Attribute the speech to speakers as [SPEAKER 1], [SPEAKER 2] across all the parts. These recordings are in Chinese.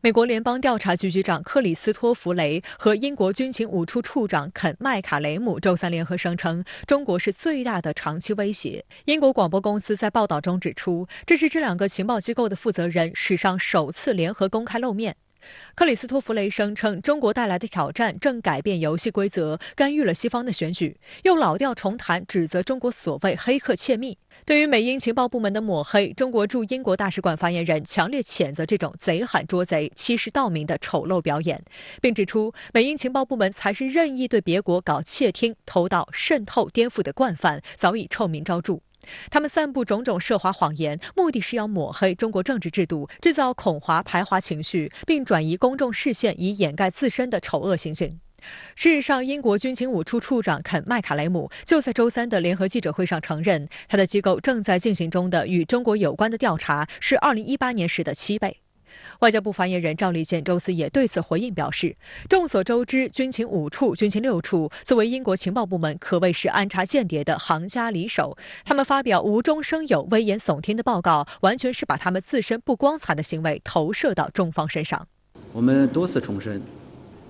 [SPEAKER 1] 美国联邦调查局局长克里斯托弗雷和英国军情五处处长肯麦卡雷姆周三联合声称，中国是最大的长期威胁。英国广播公司在报道中指出，这是这两个情报机构的负责人史上首次联合公开露面。克里斯托弗雷声称，中国带来的挑战正改变游戏规则，干预了西方的选举，又老调重弹，指责中国所谓黑客窃密。对于美英情报部门的抹黑，中国驻英国大使馆发言人强烈谴责这种贼喊捉贼、欺世盗名的丑陋表演，并指出，美英情报部门才是任意对别国搞窃听、偷盗、渗透、颠覆的惯犯，早已臭名昭著。他们散布种种涉华谎言，目的是要抹黑中国政治制度，制造恐华排华情绪，并转移公众视线，以掩盖自身的丑恶行径。事实上，英国军情五处处长肯麦卡雷姆就在周三的联合记者会上承认，他的机构正在进行中的与中国有关的调查是2018年时的7倍。外交部发言人赵立坚周四也对此回应表示，众所周知，军情5处、军情6处作为英国情报部门，可谓是安插间谍的行家里手。他们发表无中生有、危言耸听的报告，完全是把他们自身不光彩的行为投射到中方身上。
[SPEAKER 2] 我们多次重申，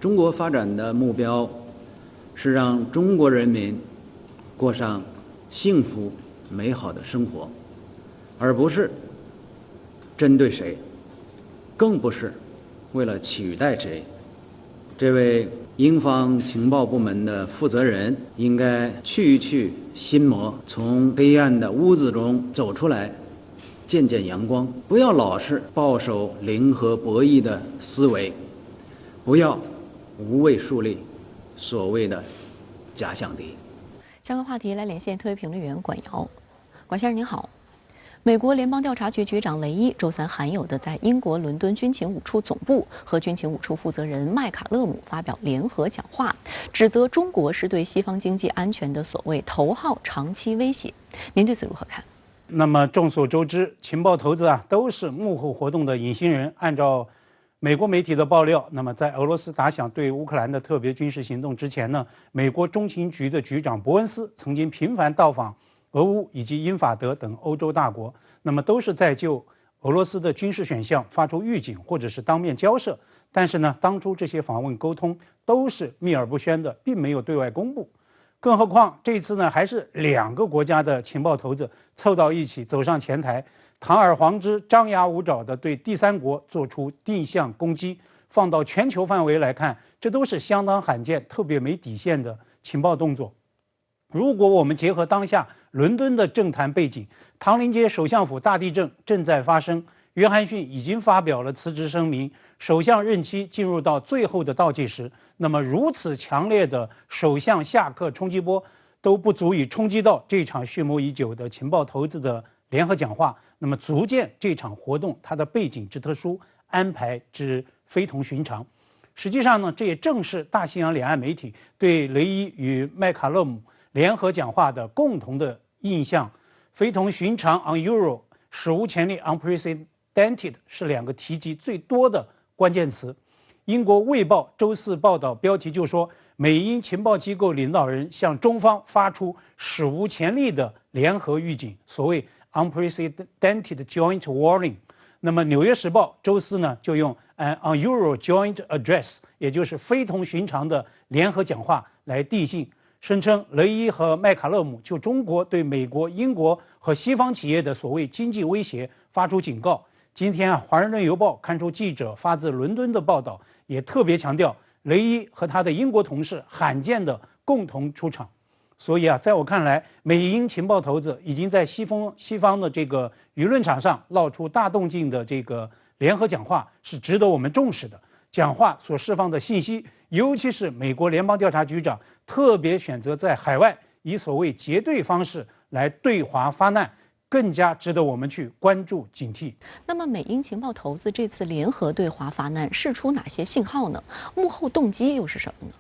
[SPEAKER 2] 中国发展的目标是让中国人民过上幸福美好的生活，而不是针对谁，更不是为了取代谁。这位英方情报部门的负责人应该去一去心魔，从黑暗的屋子中走出来，见见阳光，不要老是抱守零和博弈的思维，不要无谓树立所谓的假想敌。
[SPEAKER 3] 相关话题来连线特约评论员管瑶。管先生您好。美国联邦调查局局长雷伊周三罕有地在英国伦敦军情5处总部和军情5处负责人麦卡勒姆发表联合讲话，指责中国是对西方经济安全的所谓头号长期威胁。您对此如何看？
[SPEAKER 4] 那么众所周知，情报头子都是幕后活动的隐形人。按照美国媒体的爆料，那么在俄罗斯打响对乌克兰的特别军事行动之前呢，美国中情局的局长伯恩斯曾经频繁到访俄乌以及英法德等欧洲大国，那么都是在就俄罗斯的军事选项发出预警或者是当面交涉。但是呢，当初这些访问沟通都是秘而不宣的，并没有对外公布。更何况这次呢，还是两个国家的情报头子凑到一起，走上前台，堂而皇之、张牙舞爪地对第三国做出定向攻击。放到全球范围来看，这都是相当罕见、特别没底线的情报动作。如果我们结合当下伦敦的政坛背景，唐宁街首相府大地震正在发生，约翰逊已经发表了辞职声明，首相任期进入到最后的倒计时。那么如此强烈的首相下课冲击波都不足以冲击到这场蓄谋已久的情报头子的联合讲话，那么足见这场活动它的背景之特殊，安排之非同寻常。实际上呢，这也正是大西洋两岸媒体对雷伊与麦卡勒姆联合讲话的共同的印象。非同寻常 unusual 史无前例 unprecedented 是两个提及最多的关键词。英国《卫报》周四报道标题就说，美英情报机构领导人向中方发出史无前例的联合预警，所谓 unprecedented joint warning。那么《纽约时报》周四呢就用 an unusual joint address， 也就是非同寻常的联合讲话来递信，声称雷伊和麦卡勒姆就中国对美国、英国和西方企业的所谓经济威胁发出警告。今天《华盛顿邮报》刊出记者发自伦敦的报道，也特别强调雷伊和他的英国同事罕见的共同出场。所以在我看来，美英情报头子已经在西方的这个舆论场上闹出大动静的这个联合讲话是值得我们重视的。讲话所释放的信息，尤其是美国联邦调查局长特别选择在海外以所谓结对方式来对华发难，更加值得我们去关注警惕。
[SPEAKER 3] 那么美英情报头子这次联合对华发难释出哪些信号呢？幕后动机又是什么呢？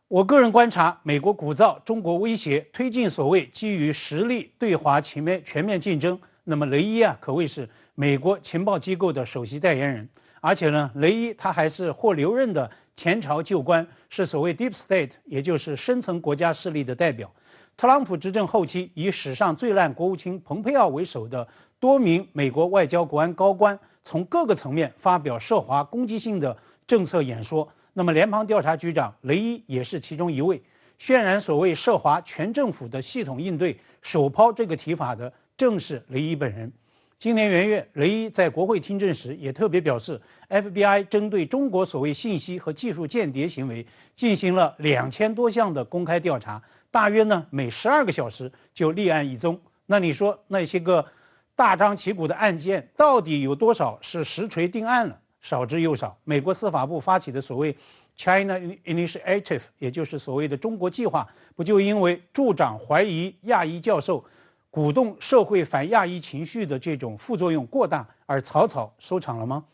[SPEAKER 4] 我个人观察，美国鼓噪中国威胁，推进所谓基于实力对华全面竞争。那么雷伊可谓是美国情报机构的首席代言人，而且呢，雷伊他还是获留任的前朝旧官，是所谓 Deep State， 也就是深层国家势力的代表。特朗普执政后期，以史上最烂国务卿蓬佩奥为首的多名美国外交国安高官从各个层面发表涉华攻击性的政策演说。那么，联邦调查局长雷伊也是其中一位。渲染所谓涉华全政府的系统应对，首抛这个提法的正是雷伊本人。今年元月，雷伊在国会听证时也特别表示 ，FBI 针对中国所谓信息和技术间谍行为进行了2000多项的公开调查，大约呢每12个小时就立案一宗。那你说那些个大张旗鼓的案件，到底有多少是实锤定案了？少之又少。美国司法部发起的所谓 China Initiative， 也就是所谓的中国计划，不就因为助长怀疑亚裔教授鼓动社会反亚裔情绪的这种副作用过大而草草收场了吗？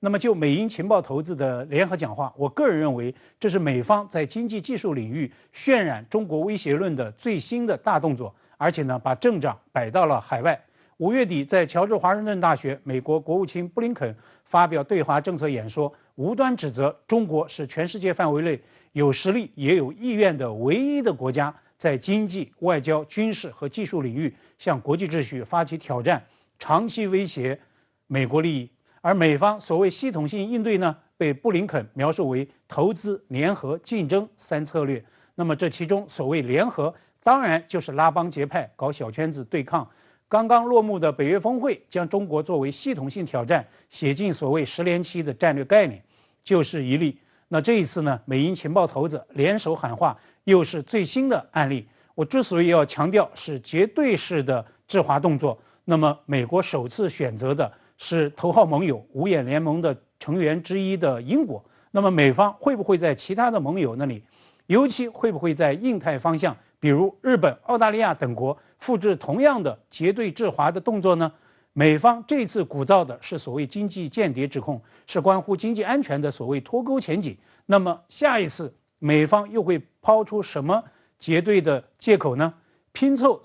[SPEAKER 4] 那么就美英情报头子的联合讲话，我个人认为这是美方在经济技术领域渲染中国威胁论的最新的大动作，而且呢把阵仗摆到了海外。5月底，在乔治华盛顿大学，美国国务卿布林肯发表对华政策演说，无端指责中国是全世界范围内有实力也有意愿的唯一的国家，在经济、外交、军事和技术领域向国际秩序发起挑战，长期威胁美国利益。而美方所谓系统性应对呢，被布林肯描述为投资、联合、竞争3策略。那么这其中所谓联合，当然就是拉帮结派，搞小圈子对抗。刚刚落幕的北约峰会将中国作为系统性挑战写进所谓10年期的战略概念，就是一例。那这一次呢，美英情报头子联手喊话，又是最新的案例。我之所以要强调是绝对式的制华动作，那么美国首次选择的是头号盟友五眼联盟的成员之一的英国。那么美方会不会在其他的盟友那里，尤其会不会在印太方向，比如日本、澳大利亚等国复制同样的结对制华的动作呢？美方这次鼓噪的是所谓经济间谍指控，是关乎经济安全的所谓脱钩前景。那么下一次美方又会抛出什么结对的借口呢？拼凑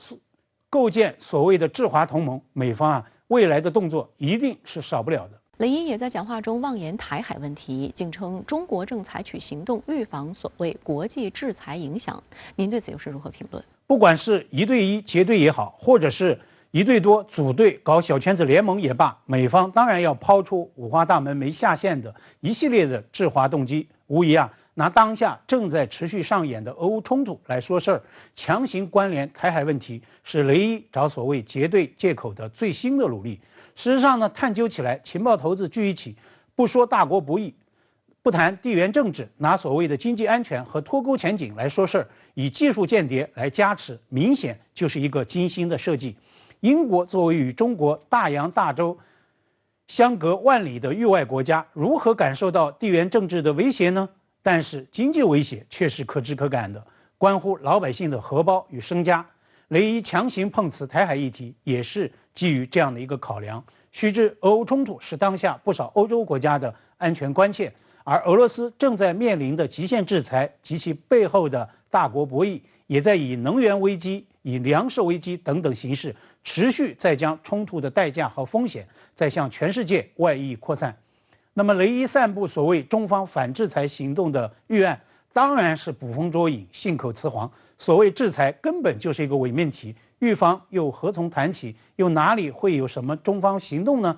[SPEAKER 4] 构建所谓的制华同盟，美方未来的动作一定是少不了的。
[SPEAKER 3] 雷伊也在讲话中妄言台海问题，竟称中国正采取行动预防所谓国际制裁影响。您对此又是如何评论？
[SPEAKER 4] 不管是1对1结对也好，或者是1对多组队搞小圈子联盟也罢，美方当然要抛出五花大门没下限的一系列的制华动机。无疑拿当下正在持续上演的俄乌冲突来说事儿，强行关联台海问题，是雷伊找所谓结对借口的最新的努力。事实上呢，探究起来，情报头子聚一起，不说大国不易，不谈地缘政治，拿所谓的经济安全和脱钩前景来说事儿，以技术间谍来加持，明显就是一个精心的设计。英国作为与中国大洋大洲相隔万里的域外国家，如何感受到地缘政治的威胁呢？但是经济威胁却是可知可感的，关乎老百姓的荷包与身家。雷伊强行碰瓷台海议题，也是基于这样的一个考量。须知，俄乌冲突是当下不少欧洲国家的安全关切，而俄罗斯正在面临的极限制裁及其背后的大国博弈，也在以能源危机、以粮食危机等等形式，持续在将冲突的代价和风险在向全世界外溢扩散。那么，雷伊散布所谓中方反制裁行动的预案，当然是捕风捉影、信口雌黄。所谓制裁根本就是一个伪命题，预防又何从谈起？又哪里会有什么中方行动呢？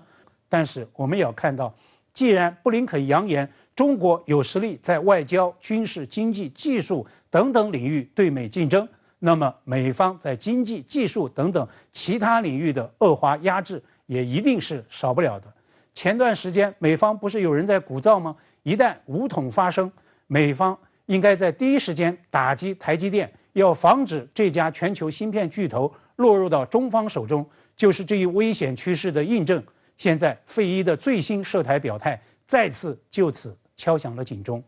[SPEAKER 4] 但是我们也要看到，既然布林肯扬言中国有实力在外交、军事、经济、技术等等领域对美竞争，那么美方在经济、技术等等其他领域的恶化压制也一定是少不了的。前段时间美方不是有人在鼓噪吗？一旦武统发生，美方应该在第一时间打击台积电，要防止这家全球芯片巨头落入到中方手中，就是这一危险趋势的印证。现在费伊的最新涉台表态，再次就此敲响了警钟。